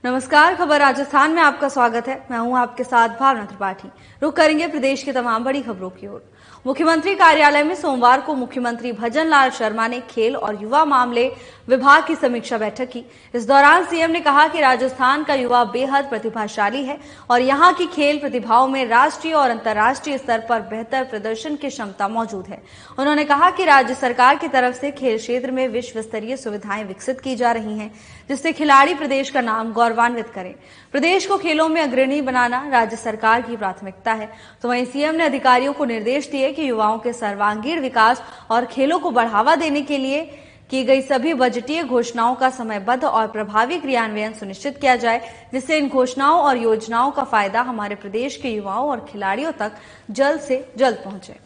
नमस्कार, खबर राजस्थान में आपका स्वागत है। मैं हूं आपके साथ भावना त्रिपाठी। रुक करेंगे प्रदेश की तमाम बड़ी खबरों की ओर। मुख्यमंत्री कार्यालय में सोमवार को मुख्यमंत्री भजन लाल शर्मा ने खेल और युवा मामले विभाग की समीक्षा बैठक की। इस दौरान सीएम ने कहा कि राजस्थान का युवा बेहद प्रतिभाशाली है और यहां की खेल प्रतिभाओं में राष्ट्रीय और अंतर्राष्ट्रीय स्तर पर बेहतर प्रदर्शन की क्षमता मौजूद है। उन्होंने कहा कि राज्य सरकार की तरफ से खेल क्षेत्र में विश्व स्तरीय सुविधाएं विकसित की जा रही हैं, जिससे खिलाड़ी प्रदेश का नाम गौरवान्वित करें। प्रदेश को खेलों में अग्रणी बनाना राज्य सरकार की प्राथमिकता है। तो वहीं सीएम ने अधिकारियों को निर्देश दिए कि युवाओं के सर्वांगीण विकास और खेलों को बढ़ावा देने के लिए की गई सभी बजटीय घोषणाओं का समयबद्ध और प्रभावी क्रियान्वयन सुनिश्चित किया जाए, जिससे इन घोषणाओं और योजनाओं का फायदा हमारे प्रदेश के युवाओं और खिलाड़ियों तक जल्द से जल्द पहुंचे।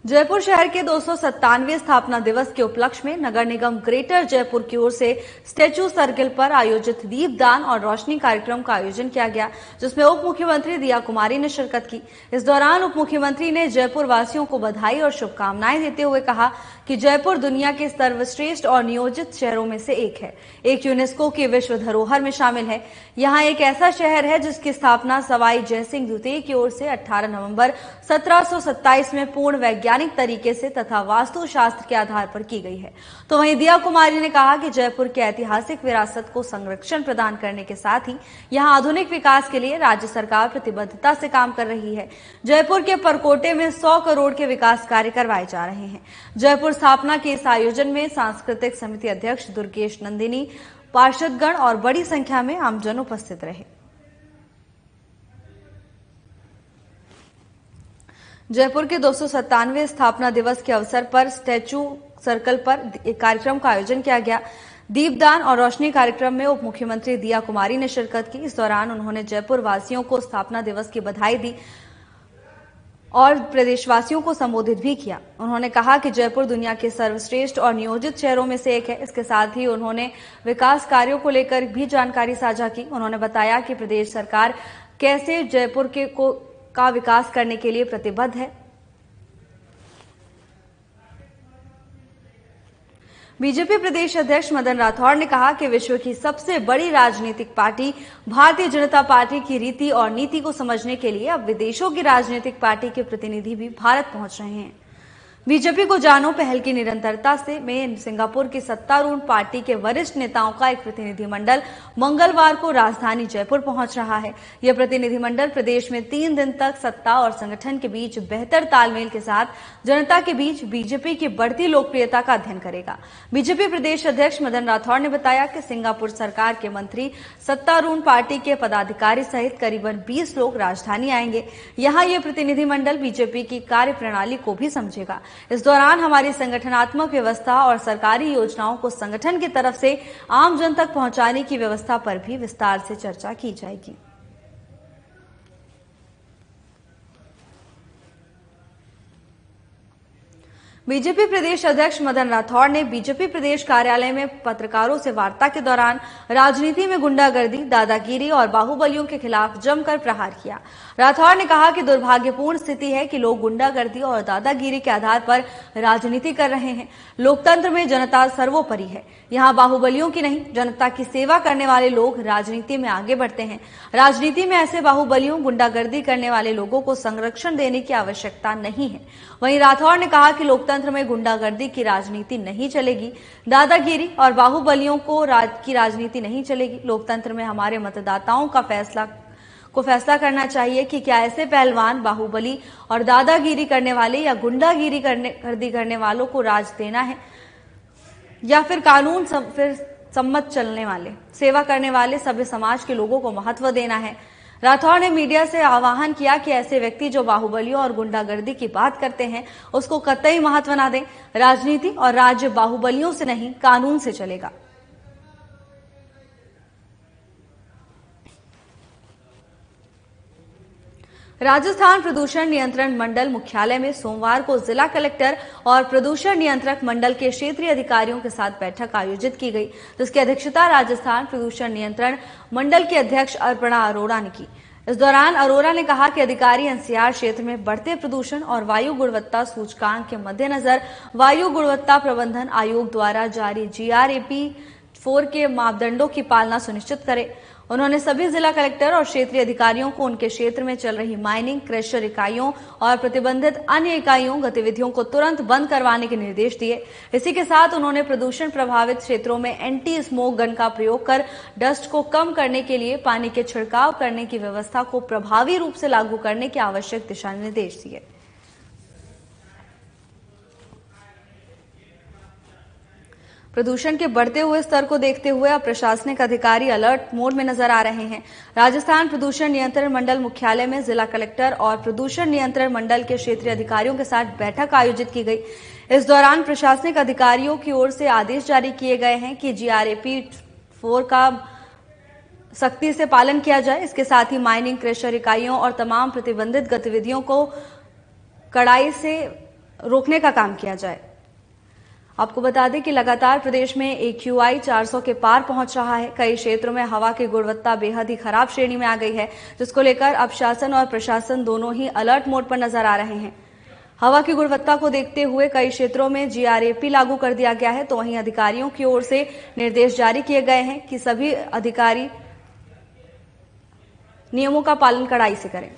जयपुर शहर के 297वें स्थापना दिवस के उपलक्ष्य में नगर निगम ग्रेटर जयपुर की ओर से स्टैच्यू सर्किल पर आयोजित दीपदान और रोशनी कार्यक्रम का आयोजन किया गया, जिसमें उप मुख्यमंत्री दिया कुमारी ने शिरकत की। इस दौरान उप मुख्यमंत्री ने जयपुर वासियों को बधाई और शुभकामनाएं देते हुए कहा कि जयपुर दुनिया के सर्वश्रेष्ठ और नियोजित शहरों में से एक है, एक यूनेस्को की विश्व धरोहर में शामिल है। यहाँ एक ऐसा शहर है जिसकी स्थापना सवाई जयसिंह द्वितीय की ओर से 18 नवंबर 1727 में पूर्ण वैज्ञानिक तरीके से तथा वास्तुशास्त्र के आधार पर की गई है। तो वहीं दिया कुमारी ने कहा कि जयपुर के ऐतिहासिक विरासत को संरक्षण प्रदान करने के साथ ही यहाँ आधुनिक विकास के लिए राज्य सरकार प्रतिबद्धता से काम कर रही है। जयपुर के परकोटे में 100 करोड़ के विकास कार्य करवाए जा रहे हैं। जयपुर स्थापना के इस आयोजन में सांस्कृतिक समिति अध्यक्ष दुर्गेश नंदिनी, पार्षदगण और बड़ी संख्या में आमजन उपस्थित रहे। जयपुर के 297वें स्थापना दिवस के अवसर पर स्टैच्यू सर्कल पर एक कार्यक्रम का आयोजन किया गया। दीपदान और रोशनी कार्यक्रम में उप मुख्यमंत्री दिया कुमारी ने शिरकत की। इस दौरान उन्होंने जयपुर वासियों को स्थापना दिवस की बधाई दी और प्रदेशवासियों को संबोधित भी किया। उन्होंने कहा कि जयपुर दुनिया के सर्वश्रेष्ठ और नियोजित शहरों में से एक है। इसके साथ ही उन्होंने विकास कार्यों को लेकर भी जानकारी साझा की। उन्होंने बताया कि प्रदेश सरकार कैसे जयपुर का विकास करने के लिए प्रतिबद्ध है। बीजेपी प्रदेश अध्यक्ष मदन राठौड़ ने कहा कि विश्व की सबसे बड़ी राजनीतिक पार्टी भारतीय जनता पार्टी की रीति और नीति को समझने के लिए अब विदेशों की राजनीतिक पार्टी के प्रतिनिधि भी भारत पहुंच रहे हैं। बीजेपी को जानो पहल की निरंतरता से में सिंगापुर की सत्तारूढ़ पार्टी के वरिष्ठ नेताओं का एक प्रतिनिधिमंडल मंगलवार को राजधानी जयपुर पहुंच रहा है। यह प्रतिनिधिमंडल प्रदेश में 3 दिन तक सत्ता और संगठन के बीच बेहतर तालमेल के साथ जनता के बीच बीजेपी की बढ़ती लोकप्रियता का अध्ययन करेगा। बीजेपी प्रदेश अध्यक्ष मदन राठौड़ ने बताया कि सिंगापुर सरकार के मंत्री, सत्तारूढ़ पार्टी के पदाधिकारी सहित करीबन 20 लोग राजधानी आएंगे। यहाँ ये प्रतिनिधिमंडल बीजेपी की कार्यप्रणाली को भी समझेगा। इस दौरान हमारी संगठनात्मक व्यवस्था और सरकारी योजनाओं को संगठन की तरफ से आम जन तक पहुंचाने की व्यवस्था पर भी विस्तार से चर्चा की जाएगी। बीजेपी प्रदेश अध्यक्ष मदन राठौड़ ने बीजेपी प्रदेश कार्यालय में पत्रकारों से वार्ता के दौरान राजनीति में गुंडागर्दी, दादागिरी और बाहुबलियों के खिलाफ जमकर प्रहार किया। राठौड़ ने कहा कि दुर्भाग्यपूर्ण स्थिति है कि लोग गुंडागर्दी और दादागिरी के आधार पर राजनीति कर रहे हैं। लोकतंत्र में जनता सर्वोपरि है। यहाँ बाहुबलियों की नहीं, जनता की सेवा करने वाले लोग राजनीति में आगे बढ़ते हैं। राजनीति में ऐसे बाहुबलियों, गुंडागर्दी करने वाले लोगों को संरक्षण देने की आवश्यकता नहीं है। वहीं राठौड़ ने कहा कि लोकतंत्र में गुंडागर्दी की राजनीति नहीं चलेगी, दादागिरी और बाहुबलियों की राजनीति नहीं चलेगी। लोकतंत्र में हमारे मतदाताओं का फैसला करना चाहिए कि क्या ऐसे पहलवान, बाहुबली और दादागिरी करने वाले या गुंडागिरी करने वालों को राज देना है या फिर कानून सम्मत चलने वाले, सेवा करने वाले सभ्य समाज के लोगों को महत्व देना है। राठौड़ ने मीडिया से आह्वान किया कि ऐसे व्यक्ति जो बाहुबलियों और गुंडागर्दी की बात करते हैं उसको कतई महत्व न दें। राजनीति और राज्य बाहुबलियों से नहीं, कानून से चलेगा। राजस्थान प्रदूषण नियंत्रण मंडल मुख्यालय में सोमवार को जिला कलेक्टर और प्रदूषण नियंत्रक मंडल के क्षेत्रीय अधिकारियों के साथ बैठक आयोजित की गई, जिसकी अध्यक्षता राजस्थान प्रदूषण नियंत्रण मंडल के अध्यक्ष अर्पणा अरोड़ा ने की। इस दौरान अरोरा ने कहा कि अधिकारी एनसीआर क्षेत्र में बढ़ते प्रदूषण और वायु गुणवत्ता सूचकांक के मद्देनजर वायु गुणवत्ता प्रबंधन आयोग द्वारा जारी GRAP 4 के मापदंडों की पालना सुनिश्चित करें। उन्होंने सभी जिला कलेक्टर और क्षेत्रीय अधिकारियों को उनके क्षेत्र में चल रही माइनिंग, क्रशर इकाइयों और प्रतिबंधित अन्य इकाइयों गतिविधियों को तुरंत बंद करवाने के निर्देश दिए। इसी के साथ उन्होंने प्रदूषण प्रभावित क्षेत्रों में एंटी स्मोक गन का प्रयोग कर डस्ट को कम करने के लिए पानी के छिड़काव करने की व्यवस्था को प्रभावी रूप से लागू करने के आवश्यक दिशा निर्देश दिए। प्रदूषण के बढ़ते हुए स्तर को देखते हुए अब प्रशासनिक अधिकारी अलर्ट मोड में नजर आ रहे हैं। राजस्थान प्रदूषण नियंत्रण मंडल मुख्यालय में जिला कलेक्टर और प्रदूषण नियंत्रण मंडल के क्षेत्रीय अधिकारियों के साथ बैठक आयोजित की गई। इस दौरान प्रशासनिक अधिकारियों की ओर से आदेश जारी किए गए हैं कि GRAP 4 का सख्ती से पालन किया जाए। इसके साथ ही माइनिंग, क्रशर इकाइयों और तमाम प्रतिबंधित गतिविधियों को कड़ाई से रोकने का काम किया जाए। आपको बता दें कि लगातार प्रदेश में AQI 400 के पार पहुंच रहा है। कई क्षेत्रों में हवा की गुणवत्ता बेहद ही खराब श्रेणी में आ गई है, जिसको लेकर अब शासन और प्रशासन दोनों ही अलर्ट मोड पर नजर आ रहे हैं। हवा की गुणवत्ता को देखते हुए कई क्षेत्रों में GRAP लागू कर दिया गया है, तो वहीं अधिकारियों की ओर से निर्देश जारी किए गए हैं कि सभी अधिकारी नियमों का पालन कड़ाई से करें।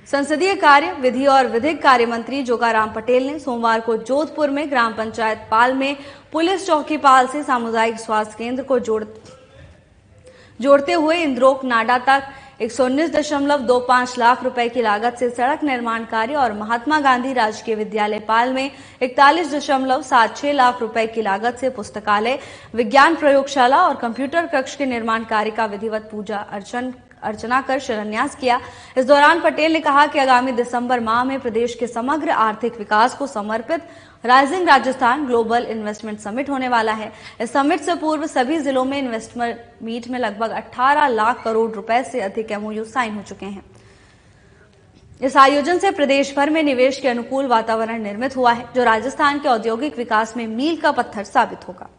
संसदीय कार्य, विधि और विधिक कार्य मंत्री जोगाराम पटेल ने सोमवार को जोधपुर में ग्राम पंचायत पाल में पुलिस चौकी पाल से सामुदायिक स्वास्थ्य केंद्र को जोड़ते हुए इंद्रोक नाडा तक 119.25 लाख रुपए की लागत से सड़क निर्माण कार्य और महात्मा गांधी राजकीय विद्यालय पाल में 41.76 लाख रुपए की लागत से पुस्तकालय, विज्ञान प्रयोगशाला और कंप्यूटर कक्ष के निर्माण कार्य का विधिवत पूजा अर्चना कर शिलान्यास किया। इस दौरान पटेल ने कहा कि आगामी दिसंबर माह में प्रदेश के समग्र आर्थिक विकास को समर्पित rising Rajasthan global investment summit होने वाला है। इस समिट से पूर्व सभी जिलों में इन्वेस्टमेंट मीट में लगभग 18 लाख करोड़ रुपए से अधिक MOU साइन हो चुके हैं। इस आयोजन से प्रदेश भर में निवेश के अनुकूल वातावरण निर्मित हुआ है, जो राजस्थान के औद्योगिक विकास में मील का पत्थर साबित होगा।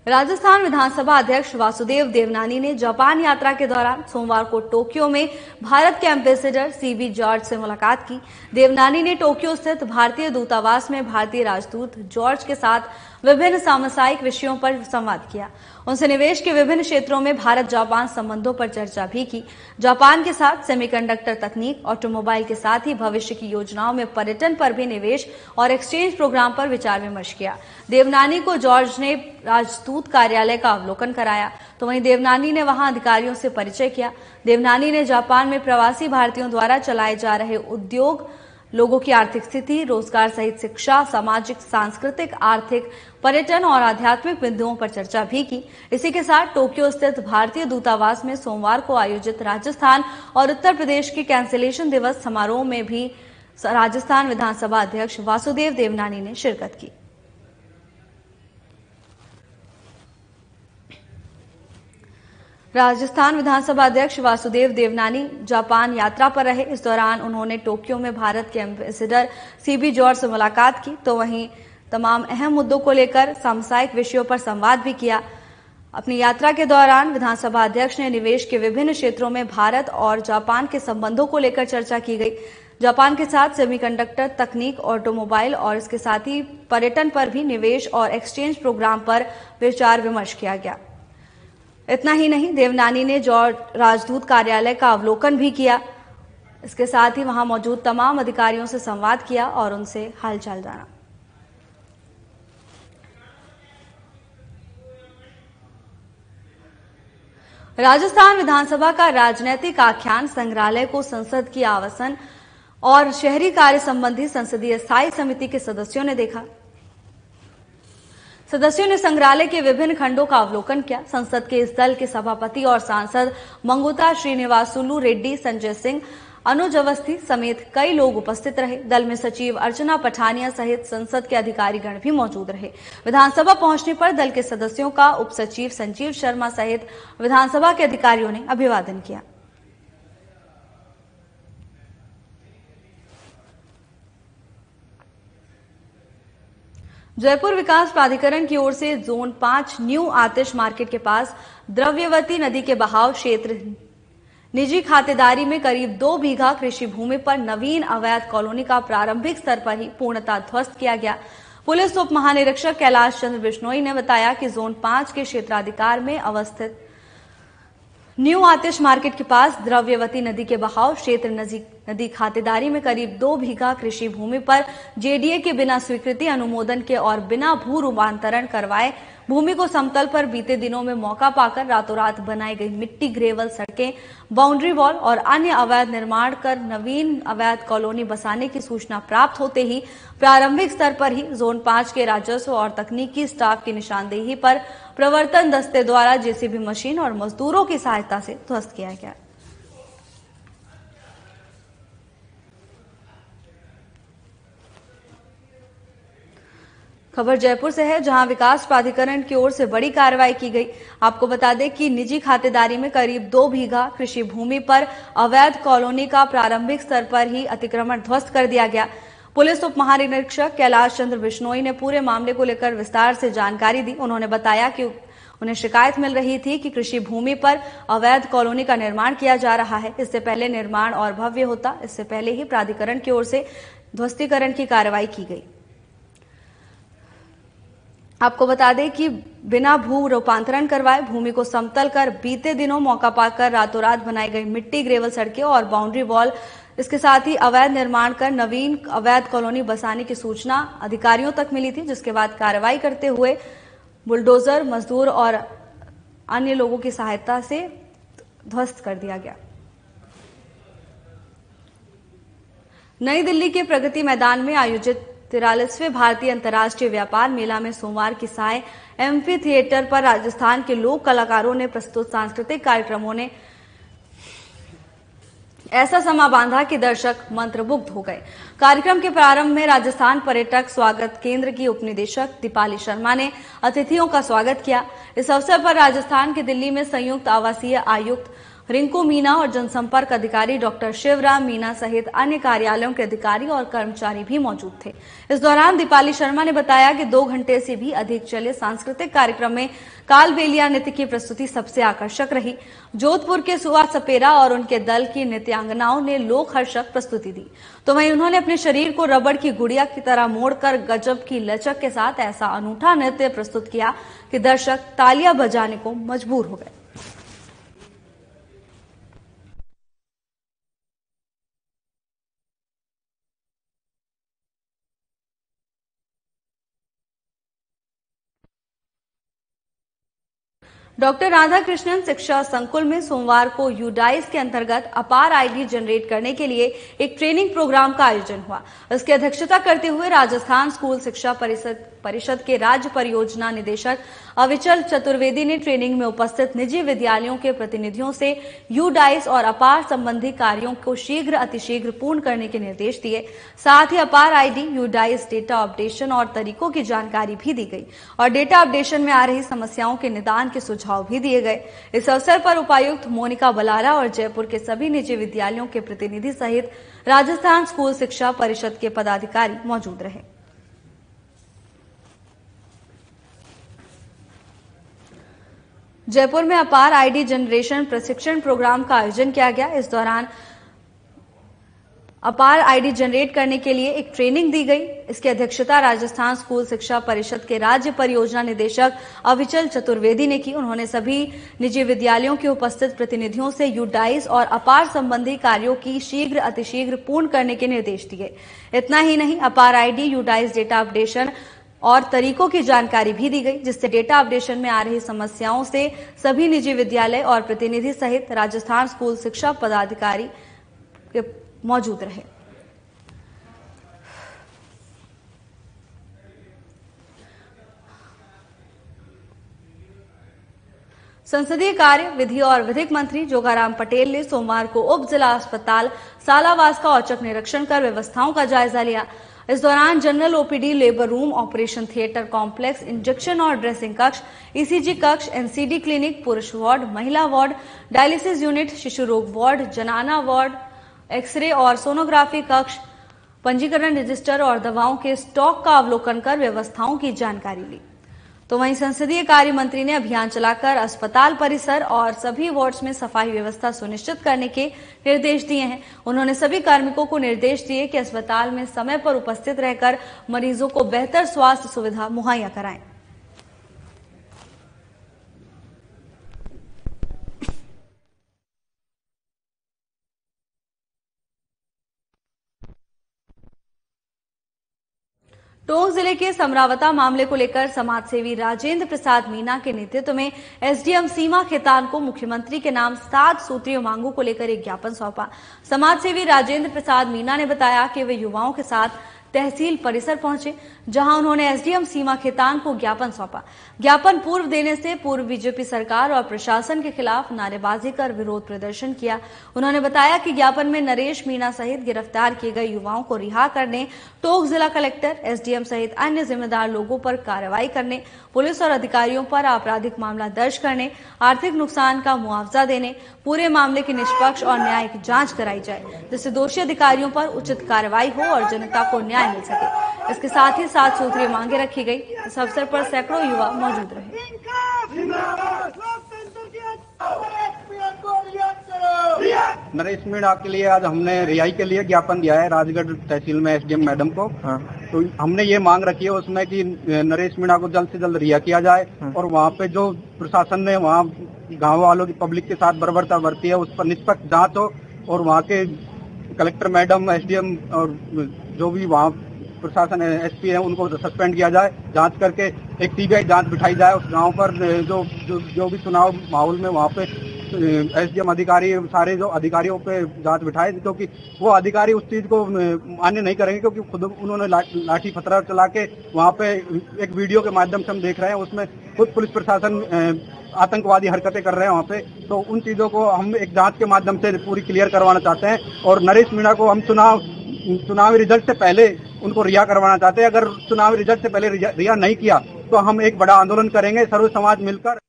राजस्थान विधानसभा अध्यक्ष वासुदेव देवनानी ने जापान यात्रा के दौरान सोमवार को टोक्यो में भारत के एम्बेसडर CB जॉर्ज से मुलाकात की। देवनानी ने टोक्यो स्थित भारतीय दूतावास में भारतीय राजदूत जॉर्ज के साथ विभिन्न सामसायिक विषयों पर संवाद किया। उनसे निवेश के विभिन्न क्षेत्रों में भारत जापान संबंधों पर चर्चा भी की। जापान के साथ सेमीकंडक्टर तकनीक, ऑटोमोबाइल के साथ ही भविष्य की योजनाओं में पर्यटन पर भी निवेश और एक्सचेंज प्रोग्राम पर विचार विमर्श किया। देवनानी को जॉर्ज ने राजदूत कार्यालय का अवलोकन कराया, तो वहीं देवनानी ने वहां अधिकारियों से परिचय किया। देवनानी ने जापान में प्रवासी भारतीयों द्वारा चलाए जा रहे उद्योग, लोगों की आर्थिक स्थिति, रोजगार सहित शिक्षा, सामाजिक, सांस्कृतिक, आर्थिक, पर्यटन और आध्यात्मिक बिंदुओं पर चर्चा भी की। इसी के साथ टोक्यो स्थित भारतीय दूतावास में सोमवार को आयोजित राजस्थान और उत्तर प्रदेश के कैंसिलेशन दिवस समारोह में भी राजस्थान विधानसभा अध्यक्ष वासुदेव देवनानी ने शिरकत की। राजस्थान विधानसभा अध्यक्ष वासुदेव देवनानी जापान यात्रा पर रहे। इस दौरान उन्होंने टोक्यो में भारत के एम्बेसडर CB जॉर्ज से मुलाकात की, तो वहीं तमाम अहम मुद्दों को लेकर सामसायिक विषयों पर संवाद भी किया। अपनी यात्रा के दौरान विधानसभा अध्यक्ष ने निवेश के विभिन्न क्षेत्रों में भारत और जापान के संबंधों को लेकर चर्चा की गई। जापान के साथ सेमीकंडक्टर तकनीक, ऑटोमोबाइल और इसके साथ ही पर्यटन पर भी निवेश और एक्सचेंज प्रोग्राम पर विचार विमर्श किया गया। इतना ही नहीं, देवनानी ने जॉर्ज राजदूत कार्यालय का अवलोकन भी किया। इसके साथ ही वहां मौजूद तमाम अधिकारियों से संवाद किया और उनसे हालचाल जाना। राजस्थान विधानसभा का राजनैतिक आख्यान संग्रहालय को संसद की आवासन और शहरी कार्य संबंधी संसदीय स्थायी समिति के सदस्यों ने देखा। सदस्यों ने संग्रहालय के विभिन्न खंडों का अवलोकन किया। संसद के इस दल के सभापति और सांसद मंगुता श्रीनिवासुलु रेड्डी, संजय सिंह, अनुज अवस्थी समेत कई लोग उपस्थित रहे। दल में सचिव अर्चना पठानिया सहित संसद के अधिकारीगण भी मौजूद रहे। विधानसभा पहुंचने पर दल के सदस्यों का उप सचिव संजीव शर्मा सहित विधानसभा के अधिकारियों ने अभिवादन किया। जयपुर विकास प्राधिकरण की ओर से जोन 5 न्यू आतिश मार्केट के पास द्रव्यवती नदी के बहाव क्षेत्र निजी खातेदारी में करीब 2 बीघा कृषि भूमि पर नवीन अवैध कॉलोनी का प्रारंभिक स्तर पर ही पूर्णतः ध्वस्त किया गया। पुलिस उप महानिरीक्षक कैलाश चंद्र बिश्नोई ने बताया कि जोन 5 के क्षेत्राधिकार में अवस्थित न्यू आतिश मार्केट के पास द्रव्यवती नदी के बहाव क्षेत्र नदी खातेदारी में करीब 2 बीघा कृषि भूमि पर जेडीए के बिना स्वीकृति अनुमोदन के और बिना भू रूपांतरण करवाए भूमि को समतल पर बीते दिनों में मौका पाकर रातों रात बनाई गई मिट्टी ग्रेवल सड़कें, बाउंड्री वॉल और अन्य अवैध निर्माण कर नवीन अवैध कॉलोनी बसाने की सूचना प्राप्त होते ही प्रारंभिक स्तर पर ही जोन 5 के राजस्व और तकनीकी स्टाफ की निशानदेही पर प्रवर्तन दस्ते द्वारा जेसीबी मशीन और मजदूरों की सहायता से ध्वस्त किया गया। खबर जयपुर से है, जहां विकास प्राधिकरण की ओर से बड़ी कार्रवाई की गई। आपको बता दें कि निजी खातेदारी में करीब 2 बीघा कृषि भूमि पर अवैध कॉलोनी का प्रारंभिक स्तर पर ही अतिक्रमण ध्वस्त कर दिया गया। पुलिस उप महानिरीक्षक कैलाश चंद्र बिश्नोई ने पूरे मामले को लेकर विस्तार से जानकारी दी। उन्होंने बताया कि उन्हें शिकायत मिल रही थी कि कृषि भूमि पर अवैध कॉलोनी का निर्माण किया जा रहा है। इससे पहले निर्माण और भव्य होता, इससे पहले ही प्राधिकरण की ओर से ध्वस्तीकरण की कार्रवाई की गई। आपको बता दें कि बिना भू रूपांतरण करवाए भूमि को समतल कर बीते दिनों मौका पाकर रातों रात बनाई गई मिट्टी ग्रेवल सड़कें और बाउंड्री वॉल, इसके साथ ही अवैध निर्माण कर नवीन अवैध कॉलोनी बसाने की सूचना अधिकारियों तक मिली थी, जिसके बाद कार्रवाई करते हुए बुलडोजर, मजदूर और अन्य लोगों की सहायता से ध्वस्त कर दिया गया। नई दिल्ली के प्रगति मैदान में आयोजित 43वें भारतीय अंतर्राष्ट्रीय व्यापार मेला में सोमवार की साय एम्फी थिएटर पर राजस्थान के लोक कलाकारों ने प्रस्तुत सांस्कृतिक कार्यक्रमों ने ऐसा समा बांधा कि दर्शक मंत्रमुग्ध हो गए। कार्यक्रम के प्रारंभ में राजस्थान पर्यटक स्वागत केंद्र की उपनिदेशक दीपाली शर्मा ने अतिथियों का स्वागत किया। इस अवसर पर राजस्थान के दिल्ली में संयुक्त आवासीय आयुक्त रिंकू मीना और जनसंपर्क अधिकारी डॉक्टर शिवराम मीना सहित अन्य कार्यालयों के अधिकारी और कर्मचारी भी मौजूद थे। इस दौरान दीपाली शर्मा ने बताया कि 2 घंटे से भी अधिक चले सांस्कृतिक कार्यक्रम में कालबेलिया नृत्य की प्रस्तुति सबसे आकर्षक रही। जोधपुर के सुआ सपेरा और उनके दल की नृत्यांगनाओं ने लोकहर्षक प्रस्तुति दी, तो वहीं उन्होंने अपने शरीर को रबड़ की गुड़िया की तरह मोड़कर गजब की लचक के साथ ऐसा अनूठा नृत्य प्रस्तुत किया कि दर्शक तालियां बजाने को मजबूर हो गए। डॉक्टर राधाकृष्णन शिक्षा संकुल में सोमवार को यूडाइस के अंतर्गत अपार आईडी जनरेट करने के लिए एक ट्रेनिंग प्रोग्राम का आयोजन हुआ। इसकी अध्यक्षता करते हुए राजस्थान स्कूल शिक्षा परिषद के राज्य परियोजना निदेशक अविचल चतुर्वेदी ने ट्रेनिंग में उपस्थित निजी विद्यालयों के प्रतिनिधियों से यूडाइस और अपार संबंधी कार्यों को शीघ्र अतिशीघ्र पूर्ण करने के निर्देश दिए। साथ ही अपार आईडी, यूडाइस डेटा अपडेशन और तरीकों की जानकारी भी दी गई और डेटा अपडेशन में आ रही समस्याओं के निदान के सुझाव भी दिए गए। इस अवसर पर उपायुक्त मोनिका बलारा और जयपुर के सभी निजी विद्यालयों के प्रतिनिधि सहित राजस्थान स्कूल शिक्षा परिषद के पदाधिकारी मौजूद रहे। जयपुर में अपार आईडी जनरेशन प्रशिक्षण प्रोग्राम का आयोजन किया गया। इस दौरान अपार आईडी जनरेट करने के लिए एक ट्रेनिंग दी गई। इसकी अध्यक्षता राजस्थान स्कूल शिक्षा परिषद के राज्य परियोजना निदेशक अविचल चतुर्वेदी ने की। उन्होंने सभी निजी विद्यालयों के उपस्थित प्रतिनिधियों से यूडाइस और अपार संबंधी कार्यों की शीघ्र अतिशीघ्र पूर्ण करने के निर्देश दिए। इतना ही नहीं, अपार आईडी, यूडाइस डेटा अपडेशन और तरीकों की जानकारी भी दी गई, जिससे डेटा अपडेशन में आ रही समस्याओं से सभी निजी विद्यालय और प्रतिनिधि सहित राजस्थान स्कूल शिक्षा पदाधिकारी मौजूद रहे। संसदीय कार्य, विधि और विधिक मंत्री जोगाराम पटेल ने सोमवार को उप जिला अस्पताल सालावास का औचक निरीक्षण कर व्यवस्थाओं का जायजा लिया। इस दौरान general OPD, labour room, operation theatre complex, injection और ड्रेसिंग कक्ष, ईसीजी कक्ष, एनसीडी क्लिनिक, पुरुष वार्ड, महिला वार्ड, डायलिसिस यूनिट, शिशु रोग वार्ड, जनाना वार्ड, एक्सरे और सोनोग्राफी कक्ष, पंजीकरण रजिस्टर और दवाओं के स्टॉक का अवलोकन कर व्यवस्थाओं की जानकारी ली। तो वहीं संसदीय कार्य मंत्री ने अभियान चलाकर अस्पताल परिसर और सभी वार्ड्स में सफाई व्यवस्था सुनिश्चित करने के निर्देश दिए हैं। उन्होंने सभी कार्मिकों को निर्देश दिए कि अस्पताल में समय पर उपस्थित रहकर मरीजों को बेहतर स्वास्थ्य सुविधा मुहैया कराएं। टोंक जिले के समरावता मामले को लेकर समाजसेवी राजेंद्र प्रसाद मीना के नेतृत्व में एसडीएम सीमा खेतान को मुख्यमंत्री के नाम 7 सूत्रीय मांगों को लेकर एक ज्ञापन सौंपा। समाजसेवी राजेंद्र प्रसाद मीना ने बताया कि वे युवाओं के साथ तहसील परिसर पहुंचे, जहां उन्होंने एसडीएम सीमा खेतान को ज्ञापन सौंपा। ज्ञापन पूर्व देने से पूर्व बीजेपी सरकार और प्रशासन के खिलाफ नारेबाजी कर विरोध प्रदर्शन किया। उन्होंने बताया कि ज्ञापन में नरेश मीना सहित गिरफ्तार किए गए युवाओं को रिहा करने, टोंक जिला कलेक्टर, एसडीएम सहित अन्य जिम्मेदार लोगों पर कार्रवाई करने, पुलिस और अधिकारियों पर आपराधिक मामला दर्ज करने, आर्थिक नुकसान का मुआवजा देने, पूरे मामले की निष्पक्ष और न्यायिक जांच कराई जाए, जिससे दोषी अधिकारियों पर उचित कार्रवाई हो और जनता को न्याय मिल सके। इसके साथ ही 7 सूत्रीय मांगे रखी गई। इस अवसर पर सैकड़ों युवा मौजूद रहे। नरेश मीणा के लिए आज हमने रिहाई के लिए ज्ञापन दिया है राजगढ़ तहसील में एसडीएम मैडम को। तो हमने ये मांग रखी है उसमें कि नरेश मीणा को जल्द से जल्द रिहा किया जाए और वहाँ पे जो प्रशासन ने वहाँ गांव वालों की पब्लिक के साथ बर्बरता बरती है उस पर निष्पक्ष जांच हो और वहाँ के कलेक्टर मैडम, एसडीएम और जो भी वहाँ प्रशासन एसपी है उनको सस्पेंड किया जाए। जांच करके एक सीबीआई जांच बिठाई जाए उस गांव पर जो भी चुनाव माहौल में वहाँ पे एसडीएम अधिकारी सारे जो अधिकारियों पे जांच बिठाए, क्योंकि वो अधिकारी उस चीज को मान्य नहीं करेंगे, क्योंकि खुद उन्होंने लाठी पथराव चला के वहाँ पे एक वीडियो के माध्यम से हम देख रहे हैं उसमें खुद पुलिस प्रशासन आतंकवादी हरकतें कर रहे हैं वहाँ पे। तो उन चीजों को हम एक जांच के माध्यम से पूरी क्लियर करवाना चाहते हैं और नरेश मीणा को हम चुनावी रिजल्ट से पहले उनको रिहा करवाना चाहते हैं। अगर चुनावी रिजल्ट से पहले रिहा नहीं किया तो हम एक बड़ा आंदोलन करेंगे सर्व समाज मिलकर।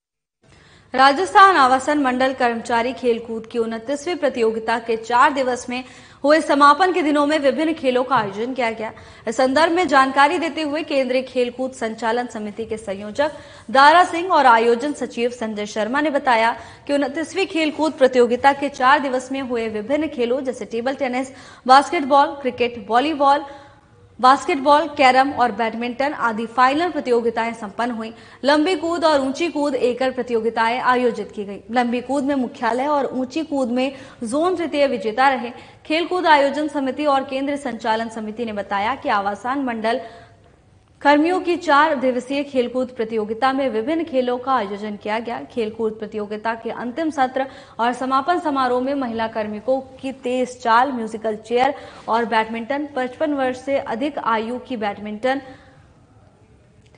राजस्थान आवासन मंडल कर्मचारी खेलकूद की 29वीं प्रतियोगिता के 4 दिवस में हुए समापन के दिनों में विभिन्न खेलों का आयोजन किया गया। इस संदर्भ में जानकारी देते हुए केंद्रीय खेलकूद संचालन समिति के संयोजक दारा सिंह और आयोजन सचिव संजय शर्मा ने बताया कि 29वीं खेलकूद प्रतियोगिता के 4 दिवस में हुए विभिन्न खेलों जैसे table tennis, basketball, cricket, volleyball, basketball, carrom और बैडमिंटन आदि फाइनल प्रतियोगिताएं संपन्न हुई। लंबी कूद और ऊंची कूद एकल प्रतियोगिताएं आयोजित की गई। लंबी कूद में मुख्यालय और ऊंची कूद में जोन तृतीय विजेता रहे। खेलकूद आयोजन समिति और केंद्रीय संचालन समिति ने बताया कि आवासन मंडल कर्मियों की 4 दिवसीय खेलकूद प्रतियोगिता में विभिन्न खेलों का आयोजन किया गया। खेलकूद प्रतियोगिता के अंतिम सत्र और समापन समारोह में महिला कार्मिकों की तेज चाल, म्यूजिकल चेयर और बैडमिंटन, 55 वर्ष से अधिक आयु की बैडमिंटन,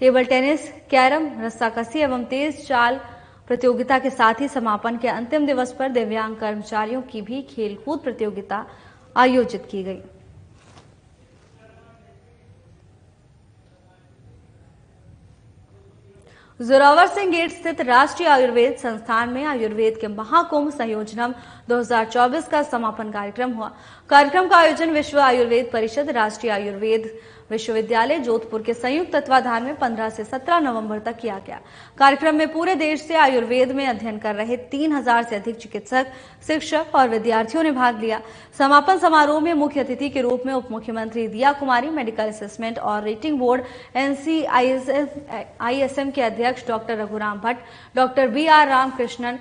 टेबल टेनिस, कैरम, रस्साकसी एवं तेज चाल प्रतियोगिता के साथ ही समापन के अंतिम दिवस पर दिव्यांग कर्मचारियों की भी खेलकूद प्रतियोगिता आयोजित की गई। जोरावर सिंह गेट स्थित राष्ट्रीय आयुर्वेद संस्थान में आयुर्वेद के महाकुंभ संयोजनम 2024 का समापन कार्यक्रम हुआ। कार्यक्रम का आयोजन विश्व आयुर्वेद परिषद, राष्ट्रीय आयुर्वेद विश्वविद्यालय जोधपुर के संयुक्त तत्वाधान में 15 से 17 नवंबर तक किया गया। कार्यक्रम में पूरे देश से आयुर्वेद में अध्ययन कर रहे 3000 से अधिक चिकित्सक, शिक्षक और विद्यार्थियों ने भाग लिया। समापन समारोह में मुख्य अतिथि के रूप में उप मुख्यमंत्री दिया कुमारी, मेडिकल असेसमेंट और रेटिंग बोर्ड NCISM के अध्यक्ष doctor Raghuram Bhatt, doctor BR Ramakrishnan,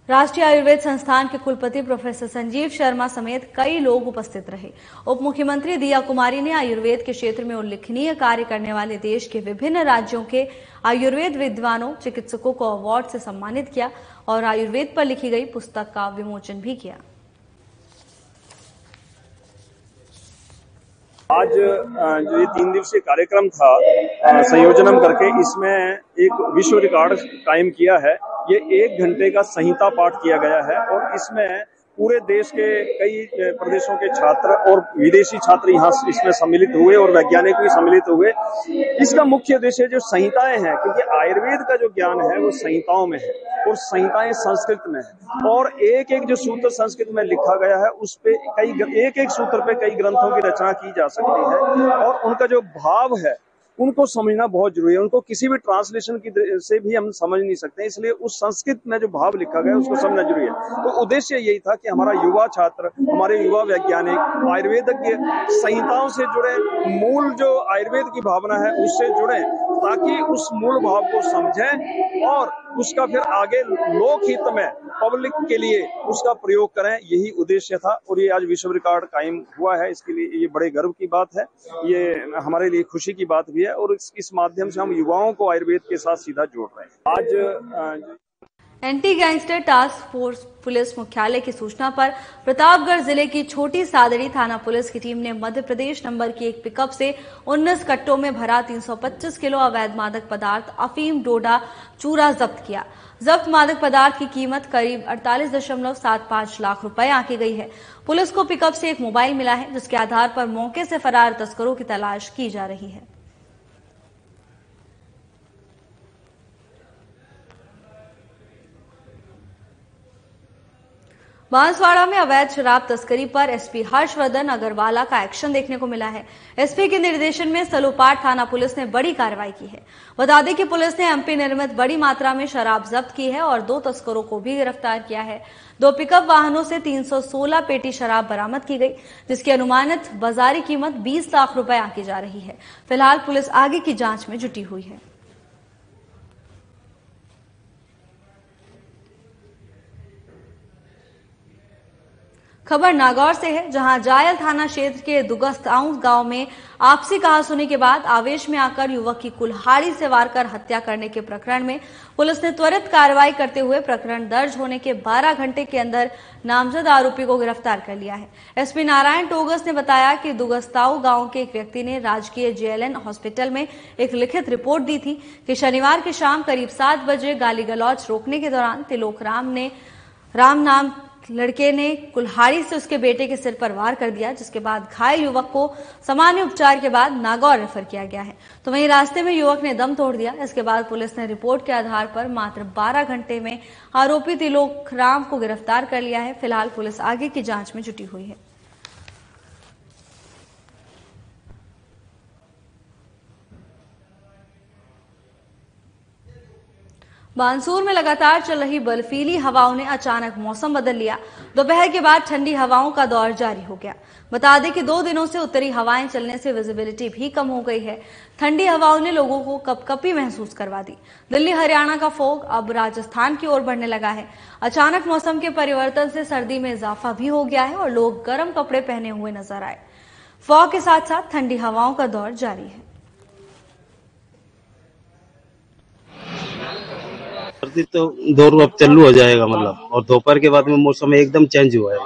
राष्ट्रीय आयुर्वेद संस्थान के कुलपति प्रोफेसर संजीव शर्मा समेत कई लोग उपस्थित रहे। उप मुख्यमंत्री दिया कुमारी ने आयुर्वेद के क्षेत्र में उल्लेखनीय कार्य करने वाले देश के विभिन्न राज्यों के आयुर्वेद विद्वानों, चिकित्सकों को अवार्ड से सम्मानित किया और आयुर्वेद पर लिखी गई पुस्तक का विमोचन भी किया। आज जो ये 3 दिवसीय कार्यक्रम था संयोजनम करके, इसमें एक विश्व रिकॉर्ड कायम किया है। ये 1 घंटे का संहिता पाठ किया गया है और इसमें पूरे देश के कई प्रदेशों के छात्र और विदेशी छात्र यहाँ इसमें सम्मिलित हुए और वैज्ञानिक भी सम्मिलित हुए। इसका मुख्य उद्देश्य जो संहिताएं हैं, क्योंकि आयुर्वेद का जो ज्ञान है वो संहिताओं में है और संहिताएं संस्कृत में है और एक एक जो सूत्र संस्कृत में लिखा गया है उस पे एक एक सूत्र पे कई ग्रंथों की रचना की जा सकती है और उनका जो भाव है उनको समझना बहुत जरूरी है। उनको किसी भी ट्रांसलेशन की से भी हम समझ नहीं सकते, इसलिए उस संस्कृत में जो भाव लिखा गया है उसको समझना जरूरी है। तो उद्देश्य यही था कि हमारा युवा छात्र, हमारे युवा वैज्ञानिक आयुर्वेदिक संहिताओं से जुड़े, मूल जो आयुर्वेद की भावना है उससे जुड़े, ताकि उस मूल भाव को समझें और उसका फिर आगे लोक हित में पब्लिक के लिए उसका प्रयोग करें। यही उद्देश्य था और ये आज विश्व रिकॉर्ड कायम हुआ है। इसके लिए ये बड़े गर्व की बात है, ये हमारे लिए खुशी की बात भी है और इस माध्यम से हम युवाओं को आयुर्वेद के साथ सीधा जोड़ रहे हैं। आज anti gangster task force police मुख्यालय की सूचना पर प्रतापगढ़ जिले की छोटी सादड़ी थाना पुलिस की टीम ने मध्य प्रदेश नंबर की एक पिकअप से 19 कट्टों में भरा 325 किलो अवैध मादक पदार्थ अफीम डोडा चूरा जब्त किया। जब्त मादक पदार्थ की कीमत करीब 48.75 लाख रुपए आंकी गई है। पुलिस को पिकअप से एक मोबाइल मिला है, जिसके आधार पर मौके से फरार तस्करों की तलाश की जा रही है। बांसवाड़ा में अवैध शराब तस्करी पर एसपी हर्षवर्धन अग्रवाला का एक्शन देखने को मिला है। एसपी के निर्देशन में सलोपाट थाना पुलिस ने बड़ी कार्रवाई की है। बता दें कि पुलिस ने एमपी निर्मित बड़ी मात्रा में शराब जब्त की है और 2 तस्करों को भी गिरफ्तार किया है। 2 पिकअप वाहनों से 316 पेटी शराब बरामद की गई, जिसकी अनुमानित बाजारी कीमत 20 लाख रुपए आंकी जा रही है। फिलहाल पुलिस आगे की जांच में जुटी हुई है। खबर नागौर से है, जहां जायल थाना क्षेत्र के दुगस्ताऊ गांव में आपसी कहासुनी के बाद आवेश में आकर युवक की कुल्हाड़ी से वार कर हत्या करने के प्रकरण में पुलिस ने त्वरित कार्रवाई करते हुए प्रकरण दर्ज होने के 12 घंटे के अंदर नामजद आरोपी को गिरफ्तार कर लिया है। एसपी नारायण टोगस ने बताया कि दुगस्ताऊ गांव के एक व्यक्ति ने राजकीय जेएलएन हॉस्पिटल में एक लिखित रिपोर्ट दी थी कि शनिवार की शाम करीब 7 बजे गाली गलौज रोकने के दौरान तिलोक राम नाम लड़के ने कुल्हाड़ी से उसके बेटे के सिर पर वार कर दिया, जिसके बाद घायल युवक को सामान्य उपचार के बाद नागौर रेफर किया गया है। तो वहीं रास्ते में युवक ने दम तोड़ दिया। इसके बाद पुलिस ने रिपोर्ट के आधार पर मात्र 12 घंटे में आरोपी तिलोक राम को गिरफ्तार कर लिया है। फिलहाल पुलिस आगे की जांच में जुटी हुई है। बानसूर में लगातार चल रही बर्फीली हवाओं ने अचानक मौसम बदल लिया। दोपहर के बाद ठंडी हवाओं का दौर जारी हो गया। बता दें कि 2 दिनों से उत्तरी हवाएं चलने से विजिबिलिटी भी कम हो गई है। ठंडी हवाओं ने लोगों को कपकपी महसूस करवा दी। दिल्ली हरियाणा का फॉग अब राजस्थान की ओर बढ़ने लगा है। अचानक मौसम के परिवर्तन से सर्दी में इजाफा भी हो गया है और लोग गर्म कपड़े पहने हुए नजर आए। फॉग के साथ साथ ठंडी हवाओं का दौर जारी है। सर्दी तो दौर अब चालू हो जाएगा मतलब, और दोपहर के बाद में मौसम एकदम चेंज हुआ है।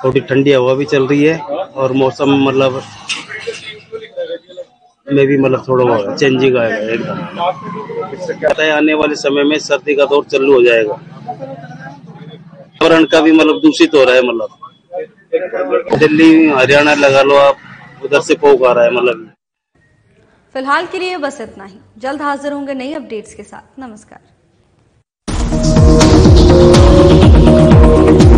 थोड़ी ठंडी हवा भी चल रही है और मौसम मतलब में भी मतलब थोड़ा चेंजिंग आएगा एकदम। आने वाले समय में सर्दी का दौर चालू हो जाएगा। वातावरण का भी मतलब दूषित हो रहा है, मतलब दिल्ली हरियाणा लगा लो आप, उधर से फॉग आ रहा है मतलब। फिलहाल के लिए बस इतना ही। जल्द हाजिर होंगे नई अपडेट्स के साथ। नमस्कार।